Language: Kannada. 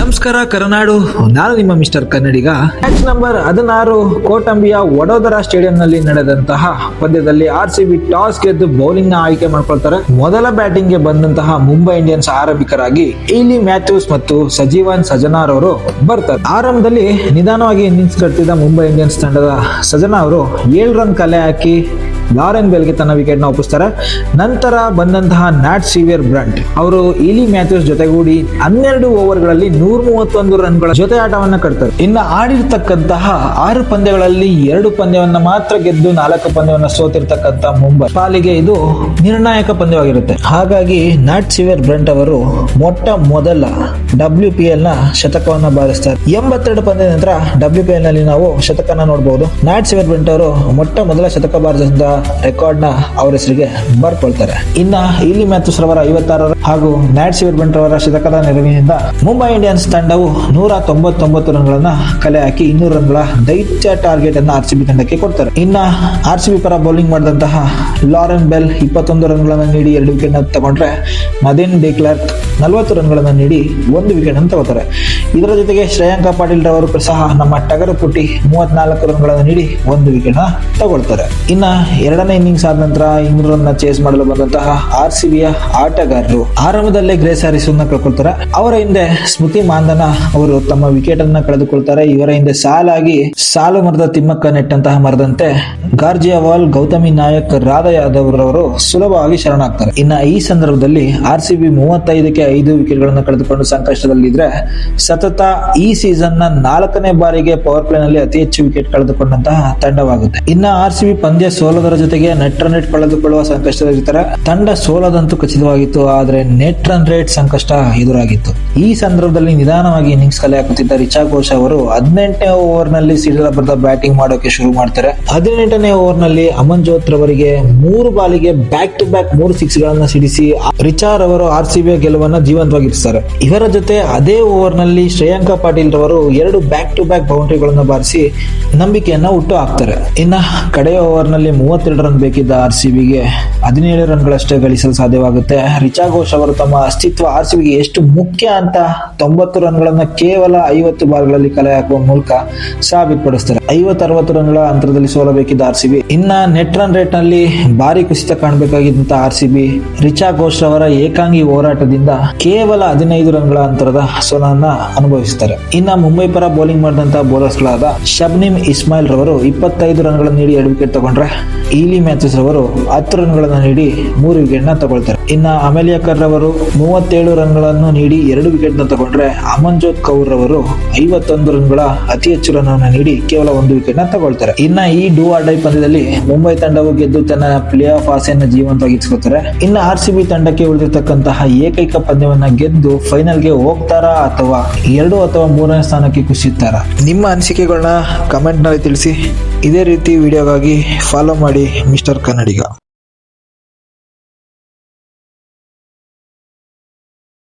ನಮಸ್ಕಾರ ಕರುನಾಡು, ನಾನು ನಿಮ್ಮ ಮಿಸ್ಟರ್ ಕನ್ನಡಿಗ. ಮ್ಯಾಚ್ ನಂಬರ್ 16 ಕೋಟಂಬಿಯ ವಡೋದರಾ ಸ್ಟೇಡಿಯಂನಲ್ಲಿ ನಡೆದಂತಹ ಪಂದ್ಯದಲ್ಲಿ RCB ಟಾಸ್ ಗೆದ್ದು ಬೌಲಿಂಗ್ ನ ಆಯ್ಕೆ ಮಾಡ್ಕೊಳ್ತಾರೆ. ಮೊದಲ ಬ್ಯಾಟಿಂಗ್ ಗೆ ಬಂದಂತಹ ಮುಂಬೈ ಇಂಡಿಯನ್ಸ್ ಆರಂಭಿಕರಾಗಿ ಏಲಿ ಮ್ಯಾಥ್ಯೂಸ್ ಮತ್ತು ಸಜೀವನ್ ಸಜನಾರ್ ಅವರು ಬರ್ತಾರೆ. ಆರಂಭದಲ್ಲಿ ನಿಧಾನವಾಗಿ ಇನ್ನಿಂಗ್ಸ್ ಕಟ್ತಿದ್ದ ಮುಂಬೈ ಇಂಡಿಯನ್ಸ್ ತಂಡದ ಸಜನಾ ಅವರು 7 ರನ್ ಕಲೆ ಹಾಕಿ ಲಾರೆನ್ ಬೆಲ್ಗೆ ತನ್ನ ವಿಕೆಟ್ ನ ಒಪ್ಪಿಸ್ತಾರೆ. ನಂತರ ಬಂದಂತಹ ನ್ಯಾಟ್ ಸೀವಿಯರ್ ಬ್ರಂಟ್ ಅವರು ಈಲಿ ಮ್ಯಾಥ್ಯೂಸ್ ಜೊತೆಗೂಡಿ 12 ಓವರ್ಗಳಲ್ಲಿ 131 ರನ್ಗಳ ಜೊತೆ ಆಟವನ್ನ ಕಟ್ತಾರೆ. ಇನ್ನು ಆಡಿರ್ತಕ್ಕಂತಹ 6 ಪಂದ್ಯಗಳಲ್ಲಿ 2 ಪಂದ್ಯವನ್ನ ಮಾತ್ರ ಗೆದ್ದು 4 ಪಂದ್ಯವನ್ನ ಸೋತಿರ್ತಕ್ಕಂಥ ಮುಂಬೈ ಪಾಲಿಗೆ ಇದು ನಿರ್ಣಾಯಕ ಪಂದ್ಯವಾಗಿರುತ್ತೆ. ಹಾಗಾಗಿ ನ್ಯಾಟ್ ಸೀವಿಯರ್ ಬ್ರಂಟ್ ಅವರು ಮೊಟ್ಟ ಮೊದಲ WPL ನ ಶತಕವನ್ನ ಬಾರಿಸ್ತಾರೆ. 82 ಪಂದ್ಯದ ನಂತರ WPL ನಲ್ಲಿ ನಾವು ಶತಕನ ನೋಡಬಹುದು. ನ್ಯಾಟ್ ಸೀವಿಯರ್ ಬ್ರಂಟ್ ಅವರು ಮೊಟ್ಟ ಮೊದಲ ಶತಕ ಬಾರಿಸಿದ ರೆಕಾರ್ಡ್ ನ ಅವರ ಹೆಸರಿಗೆ ಬರ್ಕೊಳ್ತಾರೆ. ಇನ್ನ ಈಲಿ ಮ್ಯಾಥ್ಯೂಸ್ ರವರ 56 ಹಾಗೂ ನ್ಯಾಟ್ ಸೀವಿಯರ್ ಬ್ರಂಟ್ ರವರ ಶತಕದ ನೆರವಿನಿಂದ ಮುಂಬೈ ಇಂಡಿಯನ್ಸ್ ತಂಡವು 199 ರನ್ಗಳನ್ನ ಕಲೆ ಹಾಕಿ 200 ರನ್ಗಳ ದೈತ್ಯ ಟಾರ್ಗೆಟ್ ಅನ್ನ RCB ತಂಡಕ್ಕೆ ಕೊಡ್ತಾರೆ. ಇನ್ನ RCB ಪರ ಬೌಲಿಂಗ್ ಮಾಡಿದಂತಹ ಲಾರೆನ್ ಬೆಲ್ 21 ರನ್ಗಳನ್ನ ನೀಡಿ 2 ವಿಕೆಟ್ ನ ತಗೊಂಡ್ರೆ ನದೀನ್ ಡಿಕ್ಲರ್ಕ್ 40 ರನ್ಗಳನ್ನ ನೀಡಿ 1 ವಿಕೆಟ್ ಅನ್ನು ತಗೋತಾರೆ. ಇದರ ಜೊತೆಗೆ ಶ್ರೇಯಾಂಕ ಪಾಟೀಲ್ ರವರು ಸಹ ನಮ್ಮ ಟಗರು ಪುಟ್ಟಿ 34 ರನ್ಗಳನ್ನು ನೀಡಿ 1 ವಿಕೆಟ್ ನ ತಗೊಳ್ತಾರೆ. ಇನ್ನ ಎರಡನೇ ಇನ್ನಿಂಗ್ಸ್ ಆದ ನಂತರ 200 ರನ್ ಚೇಸ್ ಮಾಡಲು ಬಂದಂತಹ RCBಯ ಆಟಗಾರರು ಆರಂಭದಲ್ಲೇ ಗ್ರೇಸ್ ಹ್ಯಾರಿಸ್ ಅನ್ನ ಕಳ್ಕೊಳ್ತಾರೆ. ಅವರ ಹಿಂದೆ ಸ್ಮೃತಿ ಮಾಂದನ ಅವರು ತಮ್ಮ ವಿಕೆಟ್ ಅನ್ನ ಕಳೆದುಕೊಳ್ತಾರೆ. ಇವರ ಹಿಂದೆ ಸಾಲು ಮರದ ತಿಮ್ಮಕ್ಕ ನೆಟ್ಟಂತಹ ಮರದಂತೆ ಗಾರ್ಜಿಯಾವಾಲ್, ಗೌತಮಿ ನಾಯಕ್, ರಾಧಾ ಯಾದವ್ ರವರು ಸುಲಭವಾಗಿ ಶರಣಾಗ್ತಾರೆ. ಇನ್ನ ಈ ಸಂದರ್ಭದಲ್ಲಿ RCB 35ಕ್ಕೆ 5 ವಿಕೆಟ್ ಗಳನ್ನು ಕಳೆದುಕೊಂಡು ಸಂಕಷ್ಟದಲ್ಲಿದ್ರೆ ಸತತ ಈ ಸೀಸನ್ ನ 4ನೇ ಬಾರಿಗೆ ಪವರ್ ಪ್ಲೇ ನಲ್ಲಿ ಅತಿ ಹೆಚ್ಚು ವಿಕೆಟ್ ಕಳೆದುಕೊಂಡಂತಹ ತಂಡವಾಗುತ್ತೆ. ಇನ್ನ RCB ಪಂದ್ಯ ಸೋಲೋದರ ಜೊತೆಗೆ ನೆಟ್ ರನ್ ರೇಟ್ ಕಳೆದುಕೊಳ್ಳುವ ಸಂಕಷ್ಟದಲ್ಲಿರ್ತಾರೆ. ತಂಡ ಸೋಲದಂತೂ ಖಚಿತವಾಗಿತ್ತು, ಆದ್ರೆ ನೆಟ್ ರನ್ ರೇಟ್ ಸಂಕಷ್ಟ ಎದುರಾಗಿತ್ತು. ಈ ಸಂದರ್ಭದಲ್ಲಿ ನಿಧಾನವಾಗಿ ಇನ್ನಿಂಗ್ಸ್ ಕಲೆ ಹಾಕುತ್ತಿದ್ದ ರಿಚಾ ಘೋಷ್ ಅವರು 18ನೇ ಓವರ್ ನಲ್ಲಿ ಸಿಡಿಲಬದ್ಧ ಬ್ಯಾಟಿಂಗ್ ಮಾಡೋಕೆ ಶುರು ಮಾಡ್ತಾರೆ. 18ನೇ ಓವರ್ ನಲ್ಲಿ ಅಮನ್ ಜೋತ್ ರವರಿಗೆ 3 ಬಾಲಿಗೆ ಬ್ಯಾಕ್ ಟು ಬ್ಯಾಕ್ 3 ಸಿಕ್ಸ್ ಗಳನ್ನ ಸಿಡಿಸಿ ರಿಚಾ ರವರು RCB ಗೆಲುವನ್ನ ಜೀವಂತವಾಗಿರಿಸ್ತಾರೆ. ಇವರ ಜೊತೆ ಅದೇ ಓವರ್ ನಲ್ಲಿ ಶ್ರೇಯಾಂಕ ಪಾಟೀಲ್ ರವರು 2 ಬ್ಯಾಕ್ ಟು ಬ್ಯಾಕ್ ಬೌಂಡ್ರಿಗಳನ್ನ ಬಾರಿಸಿ ನಂಬಿಕೆಯನ್ನ ಹುಟ್ಟು ಹಾಕ್ತಾರೆ. ಇನ್ನ ಕಡೆಯ ಓವರ್ ನಲ್ಲಿ 32 ರನ್ ಬೇಕಿದ್ದ RCBಗೆ 17 ರನ್ಗಳಷ್ಟೇ ಗಳಿಸಲು ಸಾಧ್ಯವಾಗುತ್ತೆ. ರಿಚಾ ಘೋಷ್ ಅವರು ತಮ್ಮ ಅಸ್ತಿತ್ವ RCBಗೆ ಎಷ್ಟು ಮುಖ್ಯ ಅಂತ 90 ರನ್ಗಳನ್ನ ಕೇವಲ 50 ಬಾಲ್ಗಳಲ್ಲಿ ಕಲೆ ಹಾಕುವ ಮೂಲಕ ಸಾಬೀತುಪಡಿಸ್ತಾರೆ. 50-60 ರನ್ಗಳ ಅಂತರದಲ್ಲಿ ಸೋಲಬೇಕಿದ್ದ RCB ಇನ್ನ ನೆಟ್ ರನ್ ರೇಟ್ ನಲ್ಲಿ ಭಾರಿ ಕುಸಿತ ಕಾಣಬೇಕಾಗಿದ್ದಂತ RCB ರಿಚಾ ಘೋಷ್ ಅವರ ಏಕಾಂಗಿ ಹೋರಾಟದಿಂದ ಕೇವಲ 15 ರನ್ಗಳ ಅಂತರದ ಸೋಲನ್ನ ಅನುಭವಿಸುತ್ತಾರೆ. ಇನ್ನ ಮುಂಬೈ ಪರ ಬೌಲಿಂಗ್ ಮಾಡಿದಂತಹ ಬೌಲರ್ಸ್ ಗಳಾದ ಶಬ್ನಿಮ್ ಇಸ್ಮಾಯಿಲ್ ರವರು 25 ರನ್ಗಳನ್ನು ನೀಡಿ 2 ವಿಕೆಟ್ ತಗೊಂಡ್ರೆ ಈಲಿ ಮ್ಯಾಥ್ಯೂಸ್ ರವರು 10 ರನ್ಗಳನ್ನ ನೀಡಿ 3 ವಿಕೆಟ್ ನ ತಗೊಳ್ತಾರೆ. ಇನ್ನ ಅಮೆಲಿಯಾಕರ್ ರವರು 37 ರನ್ಗಳನ್ನು ನೀಡಿ 2 ವಿಕೆಟ್ ನ ತಗೊಂಡ್ರೆ ಅಮನ್ಜೋತ್ ಕೌರ್ ರವರು 51 ರನ್ಗಳ ಅತಿ ಹೆಚ್ಚು ರನ್ ಅನ್ನು ನೀಡಿ ಕೇವಲ 1 ವಿಕೆಟ್ ನ ತಗೊಳ್ತಾರೆ. ಇನ್ನ ಈ ಡೂ ಆರ್ ಡೈ ಪಂದ್ಯದಲ್ಲಿ ಮುಂಬೈ ತಂಡವು ಗೆದ್ದು ತನ್ನ ಪ್ಲೇ ಆಫ್ ಆಸೆಯನ್ನು ಜೀವಂತವಾಗಿಸಿಕೊಳ್ತಾರೆ. ಇನ್ನ RCB ತಂಡಕ್ಕೆ ಉಳಿದಿರ್ತಕ್ಕಂತಹ ಏಕೈಕ ಪಂದ್ಯವನ್ನ ಗೆದ್ದು ಫೈನಲ್ ಗೆ ಹೋಗ್ತಾರಾ ಅಥವಾ 2 ಅಥವಾ 3ನೇ ಸ್ಥಾನಕ್ಕೆ ಕುಸಿಯುತ್ತಾರಾ? ನಿಮ್ಮ ಅನಿಸಿಕೆಗಳನ್ನ ಕಮೆಂಟ್ ನಲ್ಲಿ ತಿಳಿಸಿ. ಇದೇ ರೀತಿ ವಿಡಿಯೋಗಾಗಿ ಫಾಲೋ ಮಾಡಿ ಮಿಸ್ಟರ್ ಕನ್ನಡಿಗ.